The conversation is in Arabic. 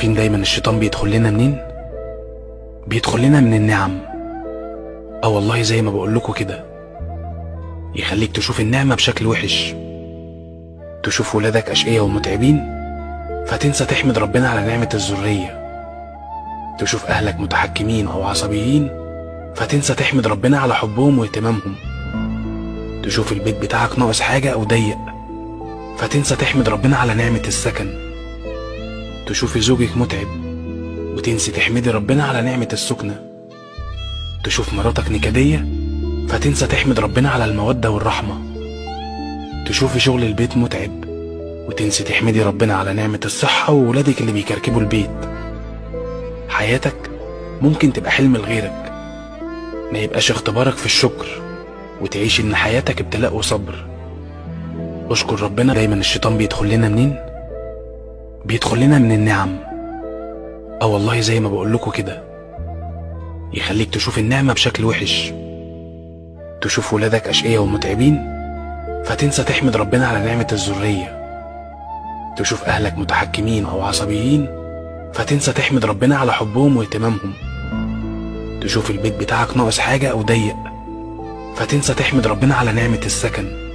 عارفين دايما الشيطان بيدخل لنا منين؟ بيدخل لنا من النعم. والله زي ما بقول لكم كده، يخليك تشوف النعمة بشكل وحش، تشوف ولادك أشقية ومتعبين فتنسى تحمد ربنا على نعمة الذرية، تشوف أهلك متحكمين أو عصبيين فتنسى تحمد ربنا على حبهم واهتمامهم، تشوف البيت بتاعك ناقص حاجة أو ضيق فتنسى تحمد ربنا على نعمة السكن، تشوفي زوجك متعب وتنسي تحمدي ربنا على نعمة السكنة، تشوف مراتك نكدية فتنسى تحمد ربنا على المودة والرحمة، تشوفي شغل البيت متعب وتنسي تحمدي ربنا على نعمة الصحة وولادك اللي بيكركبوا البيت. حياتك ممكن تبقى حلم لغيرك، ما يبقاش اختبارك في الشكر وتعيش ان حياتك ابتلاء وصبر. اشكر ربنا. دايما الشيطان بيدخل لنا منين؟ بيدخل لنا من النعم. والله زي ما بقول لكم كده، يخليك تشوف النعمة بشكل وحش، تشوف ولادك أشقية ومتعبين فتنسى تحمد ربنا على نعمة الذرية، تشوف أهلك متحكمين أو عصبيين فتنسى تحمد ربنا على حبهم واهتمامهم، تشوف البيت بتاعك ناقص حاجة أو ضيق فتنسى تحمد ربنا على نعمة السكن،